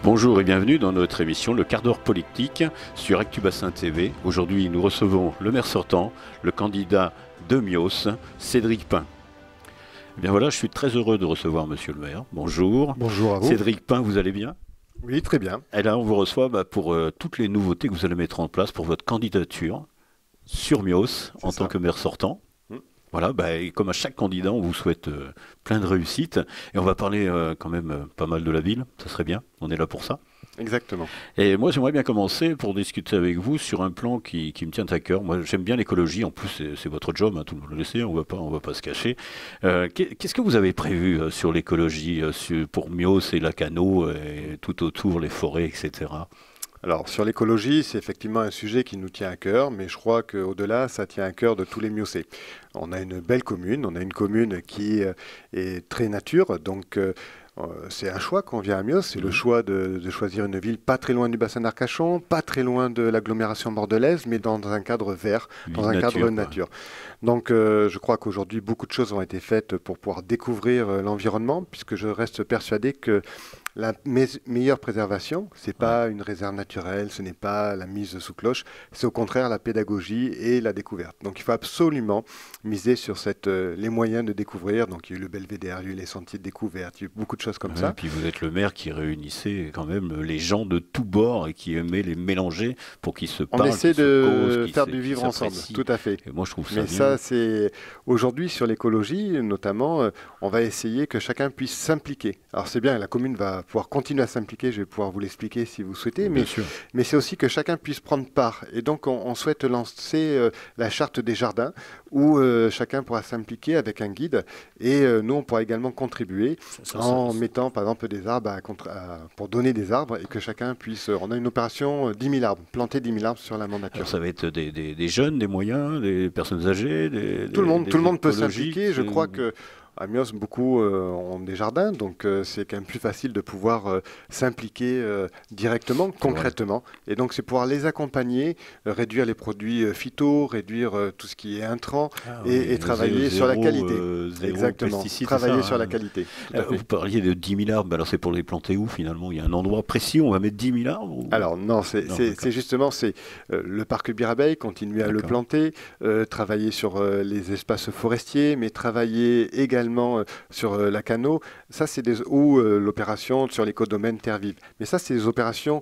Bonjour et bienvenue dans notre émission Le quart d'heure politique sur Actubassin TV. Aujourd'hui, nous recevons le maire sortant, le candidat de Mios, Cédric Pin. Eh bien voilà, je suis très heureux de recevoir monsieur le maire. Bonjour. Bonjour à vous. Cédric Pin, vous allez bien? Oui, très bien. Et là, on vous reçoit pour toutes les nouveautés que vous allez mettre en place pour votre candidature sur Mios en tant que maire sortant. Voilà, et comme à chaque candidat, on vous souhaite plein de réussite. Et on va parler quand même pas mal de la ville, ça serait bien, on est là pour ça. Exactement. Et moi, j'aimerais bien commencer pour discuter avec vous sur un plan qui me tient à cœur. Moi, j'aime bien l'écologie, en plus c'est votre job, hein, tout le monde le sait, on va pas se cacher. Qu'est-ce que vous avez prévu sur l'écologie, pour Mios et Lacanau, et tout autour, les forêts, etc. Alors, sur l'écologie, c'est effectivement un sujet qui nous tient à cœur, mais je crois qu'au-delà, ça tient à cœur de tous les Miosais. On a une belle commune, on a une commune qui est très nature, donc c'est un choix qu'on vient à Mios, c'est le choix de choisir une ville pas très loin du bassin d'Arcachon, pas très loin de l'agglomération bordelaise, mais dans un cadre vert, dans un cadre nature. Donc je crois qu'aujourd'hui, beaucoup de choses ont été faites pour pouvoir découvrir l'environnement, puisque je reste persuadé que la meilleure préservation, ce n'est pas une réserve naturelle, ce n'est pas la mise sous cloche, c'est au contraire la pédagogie et la découverte. Donc il faut absolument miser sur les moyens de découvrir. Donc il y a eu le Belvédère, il y a eu les sentiers de découverte, il y a eu beaucoup de choses comme ça. Et puis vous êtes le maire qui réunissait quand même les gens de tous bords et qui aimait les mélanger pour qu'ils se parlent. On essaie de faire du vivre ensemble, tout à fait. Et moi je trouve ça Mais bien. ça, c'est aujourd'hui sur l'écologie, notamment, on va essayer que chacun puisse s'impliquer. Alors c'est bien, la commune va pouvoir continuer à s'impliquer, je vais pouvoir vous l'expliquer si vous souhaitez, mais c'est aussi que chacun puisse prendre part. Et donc on souhaite lancer la charte des jardins où chacun pourra s'impliquer avec un guide et nous on pourra également contribuer en mettant par exemple des arbres pour donner des arbres et que chacun puisse, on a une opération 10 000 arbres, planter 10 000 arbres sur la mandature. Alors ça va être des jeunes, des moyens, des personnes âgées, tout le monde peut s'impliquer, je crois que à Mios, beaucoup ont des jardins, donc c'est quand même plus facile de pouvoir s'impliquer directement, concrètement. Et donc c'est pouvoir les accompagner, réduire les produits phyto, réduire tout ce qui est intrant et travailler sur la qualité. Exactement, travailler sur la qualité. Vous parliez de 10 000 arbres, alors c'est pour les planter où finalement? Il y a un endroit précis où on va mettre 10 000 arbres ou... Alors non, c'est justement le parc Birabeil, continuer à le planter, travailler sur les espaces forestiers, mais travailler également sur Lacanau, ça c'est ou l'opération sur l'écodomaine Terre Vive. Mais ça c'est des opérations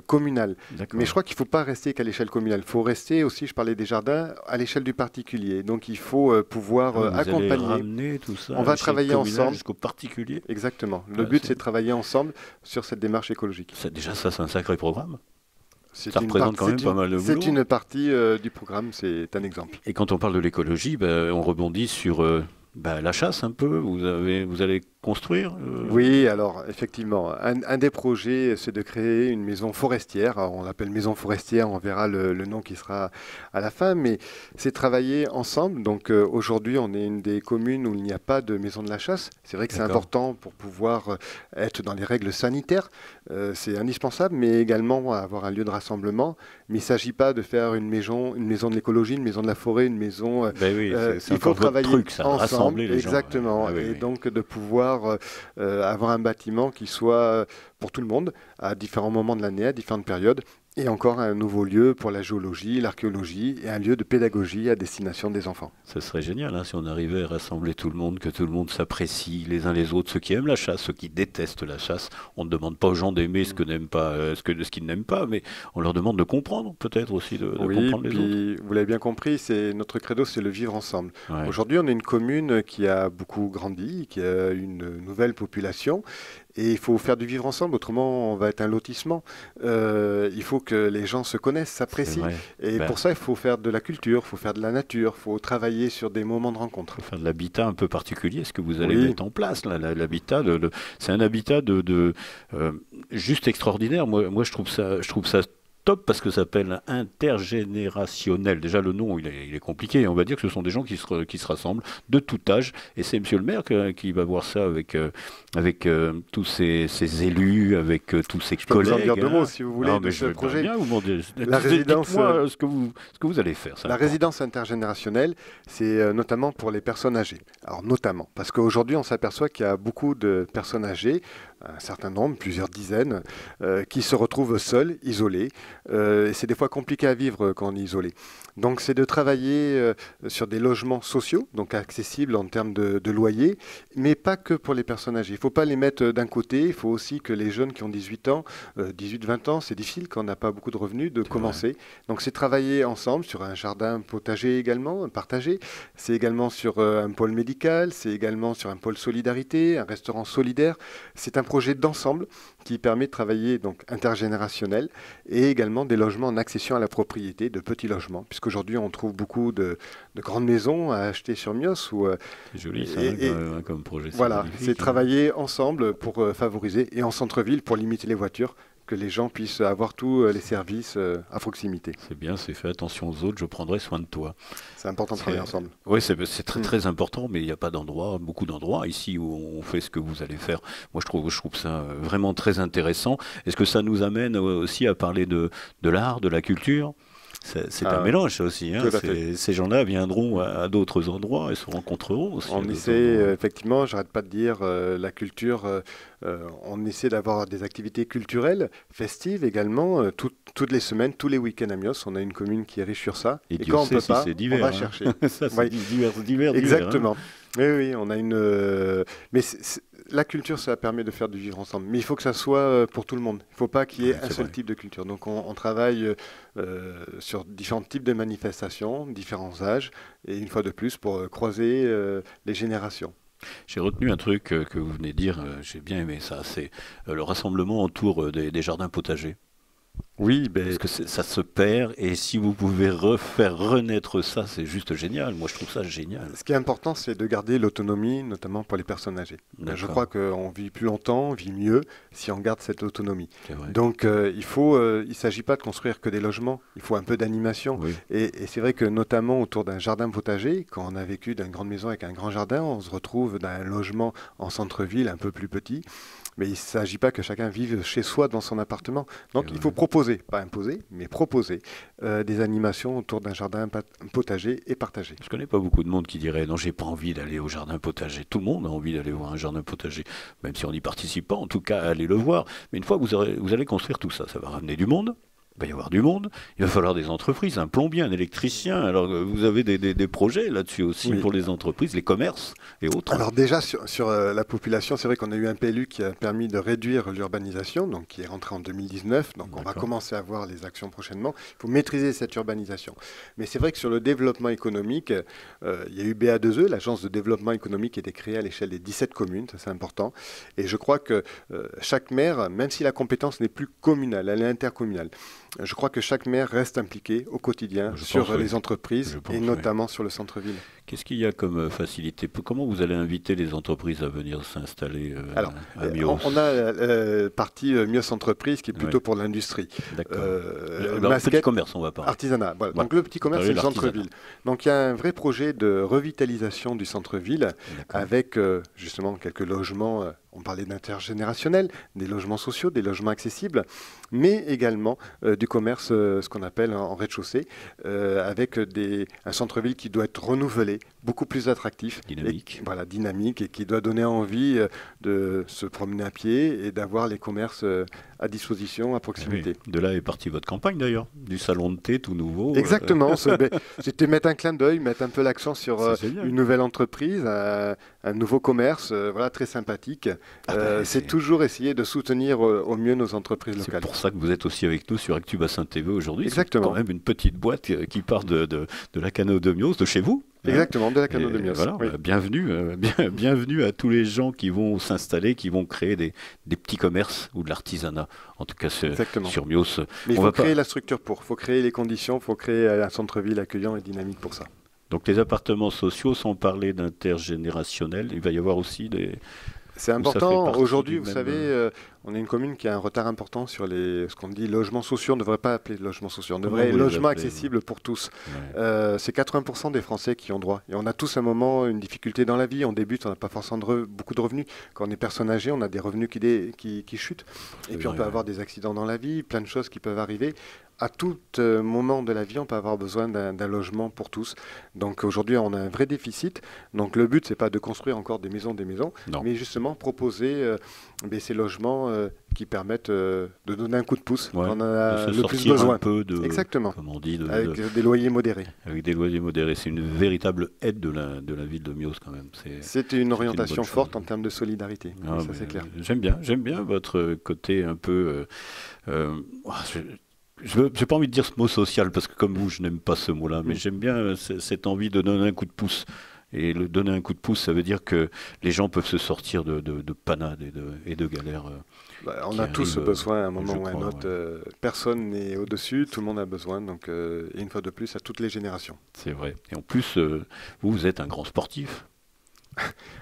communales. Mais je crois qu'il ne faut pas rester qu'à l'échelle communale. Il faut rester aussi, je parlais des jardins, à l'échelle du particulier. Donc il faut pouvoir accompagner. Ramener tout ça on va travailler ensemble jusqu'au particulier. Exactement. Le but c'est de travailler ensemble sur cette démarche écologique. Déjà ça c'est un sacré programme. Ça représente quand même pas mal de boulot. C'est une partie du programme, c'est un exemple. Et quand on parle de l'écologie, on rebondit sur... la chasse un peu, vous allez construire Oui, alors effectivement, un des projets, c'est de créer une maison forestière. Alors, on l'appelle maison forestière, on verra le nom qui sera à la fin, mais c'est travailler ensemble. Donc aujourd'hui, on est une des communes où il n'y a pas de maison de la chasse. C'est vrai que c'est important pour pouvoir être dans les règles sanitaires. C'est indispensable, mais également avoir un lieu de rassemblement. Mais il ne s'agit pas de faire une maison de l'écologie, une maison de la forêt, une maison... il faut travailler truc, ça, ensemble. Rassembler les exactement, gens. Et donc de pouvoir avoir un bâtiment qui soit pour tout le monde à différents moments de l'année, à différentes périodes. Et encore un nouveau lieu pour la géologie, l'archéologie et un lieu de pédagogie à destination des enfants. Ce serait génial si on arrivait à rassembler tout le monde, que tout le monde s'apprécie les uns les autres, ceux qui aiment la chasse, ceux qui détestent la chasse. On ne demande pas aux gens d'aimer ce qu'ils n'aiment pas, mais on leur demande de comprendre peut-être aussi, de comprendre les autres. Vous l'avez bien compris, notre credo, c'est le vivre ensemble. Ouais. Aujourd'hui, on est une commune qui a beaucoup grandi, qui a une nouvelle population. Et il faut faire du vivre ensemble, autrement on va être un lotissement. Il faut que les gens se connaissent, s'apprécient. Et pour ça, il faut faire de la culture, il faut faire de la nature, il faut travailler sur des moments de rencontre. Il faut faire de l'habitat un peu particulier. Est-ce que vous allez mettre en place l'habitat c'est un habitat juste extraordinaire. Moi, je trouve ça top parce que ça s'appelle intergénérationnel. Déjà, le nom, il est compliqué. On va dire que ce sont des gens qui se rassemblent de tout âge. Et c'est Monsieur le maire qui va voir ça avec tous ces élus, avec tous ses collègues. Je peux vous en dire 2 mots, si vous voulez, non, de mais ce je vais projet. Bien vous demander. La résidence, dites-moi ce que vous allez faire. La résidence intergénérationnelle, c'est notamment pour les personnes âgées. Alors, notamment, parce qu'aujourd'hui, on s'aperçoit qu'il y a beaucoup de personnes âgées, un certain nombre, plusieurs dizaines, qui se retrouvent seuls, isolés. Et c'est des fois compliqué à vivre quand on est isolé. Donc c'est de travailler sur des logements sociaux, donc accessibles en termes de loyer, mais pas que pour les personnes âgées. Il ne faut pas les mettre d'un côté, il faut aussi que les jeunes qui ont 18 ans, 18-20 ans, c'est difficile quand on n'a pas beaucoup de revenus de commencer. Vrai. Donc c'est travailler ensemble sur un jardin potager également, partagé. C'est également sur un pôle médical, c'est également sur un pôle solidarité, un restaurant solidaire. C'est un projet d'ensemble qui permet de travailler donc intergénérationnel et également des logements en accession à la propriété, de petits logements, puisqu'aujourd'hui on trouve beaucoup de grandes maisons à acheter sur Mios. C'est joli ça, comme projet. Voilà, c'est travailler ensemble pour favoriser, et en centre-ville pour limiter les voitures, que les gens puissent avoir tous les services à proximité. C'est bien, c'est fait. Attention aux autres, je prendrai soin de toi. C'est important de travailler ensemble. Oui, c'est très important, mais il n'y a pas beaucoup d'endroits ici où on fait ce que vous allez faire. Moi, je trouve ça vraiment très intéressant. Est-ce que ça nous amène aussi à parler de l'art, de la culture ? C'est un mélange, ça aussi. Hein. Ces gens-là viendront à d'autres endroits et se rencontreront aussi. On essaie, effectivement, j'arrête pas de dire, la culture, on essaie d'avoir des activités culturelles, festives également, toutes les semaines, tous les week-ends à Mios. On a une commune qui est riche sur ça. Et quand on ne peut pas, on va chercher. Ça, c'est divers. Exactement. Oui, on a une... Mais la culture, ça permet de faire du vivre ensemble. Mais il faut que ça soit pour tout le monde. Il ne faut pas qu'il y ait un seul type de culture. Donc on travaille sur différents types de manifestations, différents âges, et une fois de plus pour croiser les générations. J'ai retenu un truc que vous venez de dire, j'ai bien aimé ça, c'est le rassemblement autour des jardins potagers. Oui, parce que ça se perd, et si vous pouvez faire renaître ça, c'est juste génial. Moi, je trouve ça génial. Ce qui est important, c'est de garder l'autonomie, notamment pour les personnes âgées. Je crois qu'on vit plus longtemps, on vit mieux si on garde cette autonomie. Donc, il ne s'agit pas de construire que des logements, il faut un peu d'animation. Oui. Et c'est vrai que notamment autour d'un jardin potager, quand on a vécu dans une grande maison avec un grand jardin, on se retrouve dans un logement en centre-ville un peu plus petit. Mais il ne s'agit pas que chacun vive chez soi dans son appartement. Donc il faut proposer, pas imposer, mais proposer des animations autour d'un jardin potager et partagé. Je ne connais pas beaucoup de monde qui dirait non, j'ai pas envie d'aller au jardin potager. Tout le monde a envie d'aller voir un jardin potager, même si on n'y participe pas, en tout cas allez le voir. Mais une fois que vous allez construire tout ça, ça va ramener du monde. Il va y avoir du monde, il va falloir des entreprises, un plombier, un électricien. Alors vous avez des projets là-dessus aussi pour les entreprises, les commerces et autres. Alors déjà sur la population, c'est vrai qu'on a eu un PLU qui a permis de réduire l'urbanisation, donc qui est rentré en 2019. Donc on va commencer à voir les actions prochainement. Il faut maîtriser cette urbanisation. Mais c'est vrai que sur le développement économique, il y a eu BA2E, l'agence de développement économique qui a été créée à l'échelle des 17 communes, ça c'est important. Et je crois que chaque maire, même si la compétence n'est plus communale, elle est intercommunale, je crois que chaque maire reste impliqué au quotidien sur les entreprises et notamment sur le centre-ville. Qu'est-ce qu'il y a comme facilité? Comment vous allez inviter les entreprises à venir s'installer à Mios? On a partie Mios Entreprise qui est plutôt pour l'industrie. D'accord. Le petit commerce, on va parler. Artisanat. Voilà. Donc le petit commerce, c'est le centre-ville. Donc il y a un vrai projet de revitalisation du centre-ville avec justement quelques logements. On parlait d'intergénérationnel, des logements sociaux, des logements accessibles, mais également du commerce, ce qu'on appelle en rez-de-chaussée, avec un centre-ville qui doit être renouvelé, beaucoup plus attractif. Dynamique. Dynamique, et qui doit donner envie de se promener à pied et d'avoir les commerces à disposition, à proximité. Oui. De là est partie votre campagne d'ailleurs, du salon de thé tout nouveau. Exactement, c'était mettre un clin d'œil, mettre un peu l'accent sur une nouvelle entreprise, un nouveau commerce, très sympathique. C'est toujours essayer de soutenir au mieux nos entreprises locales. C'est pour ça que vous êtes aussi avec nous sur Actu Bassin TV aujourd'hui. Exactement. C'est quand même une petite boîte qui part de la Cano de Mios, de chez vous. Exactement, de la Cano de Mios. Voilà, bienvenue à tous les gens qui vont s'installer, qui vont créer des petits commerces ou de l'artisanat. En tout cas, sur Mios. Mais il faut créer la structure il faut créer les conditions, il faut créer un centre-ville accueillant et dynamique pour ça. Donc les appartements sociaux, sans parler d'intergénérationnel, il va y avoir aussi C'est Ou ça fait important. partie Aujourd'hui, du vous même... savez, on est une commune qui a un retard important sur ce qu'on dit logements sociaux. On ne devrait pas appeler logements sociaux. On Comment devrait vous les logements appelez, vous? accessibles pour tous. Ouais. C'est 80% des Français qui ont droit. Et on a tous un moment une difficulté dans la vie. On débute, on n'a pas forcément beaucoup de revenus. Quand on est personne âgée, on a des revenus qui chutent. Et C'est puis on vrai, peut ouais. avoir des accidents dans la vie, plein de choses qui peuvent arriver. À tout moment de la vie, on peut avoir besoin d'un logement pour tous. Donc aujourd'hui, on a un vrai déficit. Donc le but, c'est pas de construire encore des maisons, Non. mais justement proposer ces logements qui permettent de donner un coup de pouce Ouais. quand on en De a se le plus sortir un besoin. peu de, Exactement, comme on dit, avec des loyers modérés. avec des loyers modérés. C'est une véritable aide de la ville de Mios quand même. C'était une bonne orientation chose. forte en termes de solidarité. Ah, Oui, ça mais, c'est clair. j'aime bien votre côté un peu. Je n'ai pas envie de dire ce mot social parce que comme vous, je n'aime pas ce mot-là, mais j'aime bien cette envie de donner un coup de pouce. Et le donner un coup de pouce, ça veut dire que les gens peuvent se sortir de panades et de galères. On qui a tous arrivent, besoin à un moment je ou à un crois, autre. ouais. Personne n'est au-dessus, tout le monde a besoin. Donc, et une fois de plus, à toutes les générations. C'est vrai. Et en plus, vous êtes un grand sportif.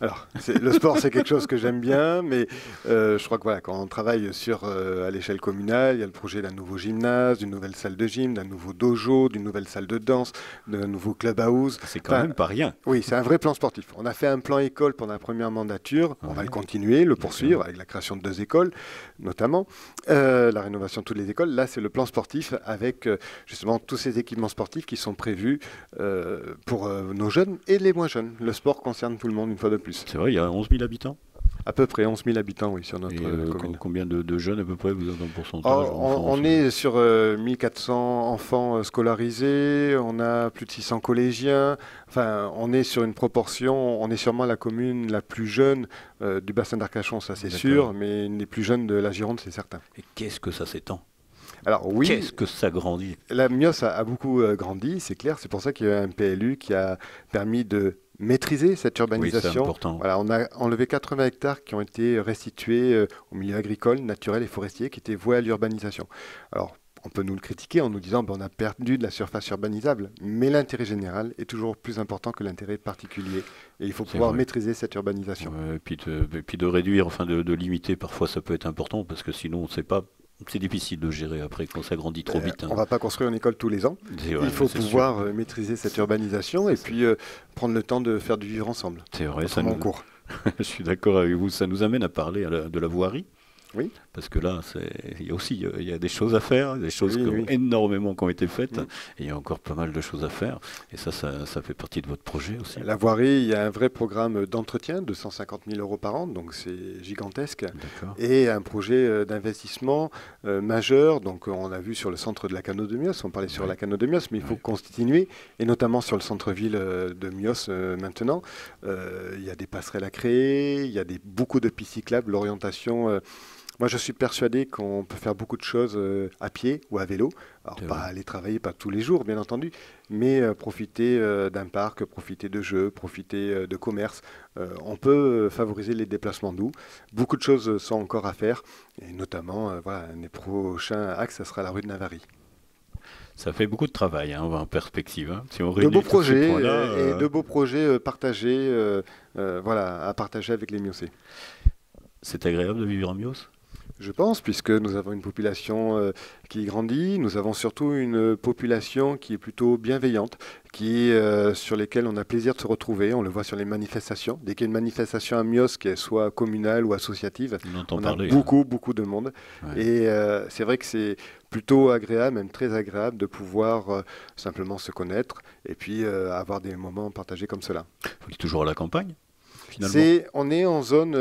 Alors, le sport, c'est quelque chose que j'aime bien, mais je crois que voilà, quand on travaille à l'échelle communale, il y a le projet d'un nouveau gymnase, d'une nouvelle salle de gym, d'un nouveau dojo, d'une nouvelle salle de danse, d'un nouveau clubhouse. C'est quand Enfin, même pas rien. oui, c'est un vrai plan sportif. On a fait un plan école pendant la première mandature. On va Ouais. le continuer, le poursuivre avec la création de 2 écoles, notamment la rénovation de toutes les écoles. Là, c'est le plan sportif avec justement tous ces équipements sportifs qui sont prévus pour nos jeunes et les moins jeunes. Le sport concerne tout le monde une fois de plus. C'est vrai, il y a 11 000 habitants. À peu près 11 000 habitants, oui, sur notre Et commune. combien de jeunes à peu près vous êtes en pourcentage en On France? est sur 1400 enfants scolarisés, on a plus de 600 collégiens, enfin on est sur une proportion, on est sûrement la commune la plus jeune du bassin d'Arcachon, ça c'est D'accord. sûr, mais une des plus jeunes de la Gironde, c'est certain. Et qu'est-ce que ça s'étend? Alors oui, Qu'est-ce que ça grandit? la Mios a beaucoup grandi, c'est clair, c'est pour ça qu'il y a eu un PLU qui a permis de maîtriser cette Oui, c'est urbanisation. important. Voilà, on a enlevé 80 hectares qui ont été restitués au milieu agricole, naturel et forestier, qui étaient voués à l'urbanisation. Alors, on peut nous le critiquer en nous disant on a perdu de la surface urbanisable, mais l'intérêt général est toujours plus important que l'intérêt particulier. Et il faut C'est pouvoir vrai. maîtriser cette urbanisation. Et puis de réduire, enfin de limiter, parfois ça peut être important parce que sinon on ne sait pas. C'est difficile de gérer après quand ça grandit trop vite. On ne va pas construire une école tous les ans. C'est vrai, Il faut c'est sûr. pouvoir maîtriser cette urbanisation et puis prendre le temps de faire du vivre ensemble. C'est vrai, ça Autrement, nous... on court. je suis d'accord avec vous. Ça nous amène à parler de la voirie. Oui. Parce que là, il y a aussi il y a des choses à faire, des choses Oui. énormément qui ont été faites, Mm. et il y a encore pas mal de choses à faire. Et ça fait partie de votre projet aussi. La voirie, il y a un vrai programme d'entretien de 150 000 euros par an, donc c'est gigantesque. D'accord. Et un projet d'investissement majeur. Donc on a vu sur le centre de la Cano de Mios, on parlait sur Ouais. la Cano de Mios, mais il faut Ouais. continuer, et notamment sur le centre-ville de Mios maintenant. Il y a des passerelles à créer, il y a beaucoup de pistes cyclables, l'orientation. Moi, je suis persuadé qu'on peut faire beaucoup de choses à pied ou à vélo. Alors, C'est pas vrai. aller travailler, pas tous les jours, bien entendu, mais profiter d'un parc, profiter de jeux, profiter de commerce. On peut favoriser les déplacements doux. Beaucoup de choses sont encore à faire, et notamment, voilà, un des prochains axes, ça sera la rue de Navarrie. Ça fait beaucoup de travail, hein, en perspective. Hein. Si on De réunit beaux tous ces projets points-là, et de beaux projets partagés, voilà, à partager avec les Miocés. c'est agréable de vivre en Mios. Je pense, puisque nous avons une population qui grandit, nous avons surtout une population qui est plutôt bienveillante, sur lesquelles on a plaisir de se retrouver. On le voit sur les manifestations. Dès qu'il y a une manifestation à Mios, qu'elle soit communale ou associative, On entend on parler. a beaucoup de monde. Ouais. Et c'est vrai que c'est plutôt agréable, même très agréable, de pouvoir simplement se connaître et puis avoir des moments partagés comme cela. On est toujours à la campagne, finalement. On est en zone,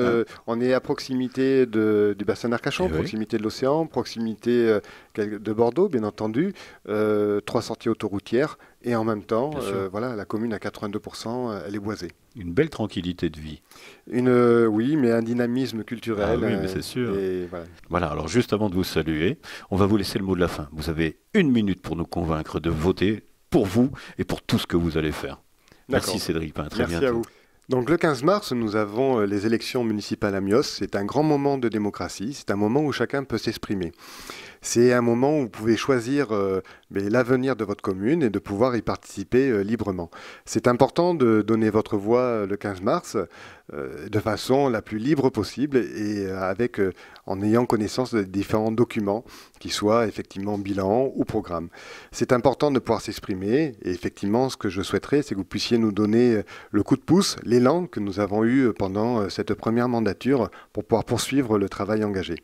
on est à proximité du bassin d'Arcachon, Eh oui. proximité de l'océan, proximité de Bordeaux, bien entendu, 3 sorties autoroutières, et en même temps, Bien sûr. voilà, la commune à 82%, elle est boisée. Une belle tranquillité de vie. Oui, mais un dynamisme culturel. Ah oui, mais c'est sûr. Et voilà. Voilà, alors juste avant de vous saluer, on va vous laisser le mot de la fin. Vous avez 1 minute pour nous convaincre de voter pour vous et pour tout ce que vous allez faire. Merci D'accord. Cédric Pin, très Merci bientôt. à vous. Donc le 15 mars, nous avons les élections municipales à Mios. C'est un grand moment de démocratie, c'est un moment où chacun peut s'exprimer. C'est un moment où vous pouvez choisir l'avenir de votre commune et de pouvoir y participer librement. C'est important de donner votre voix le 15 mars de façon la plus libre possible et en ayant connaissance des différents documents, qui soient effectivement bilan ou programme. C'est important de pouvoir s'exprimer et effectivement, ce que je souhaiterais, c'est que vous puissiez nous donner le coup de pouce, l'élan que nous avons eu pendant cette première mandature pour pouvoir poursuivre le travail engagé.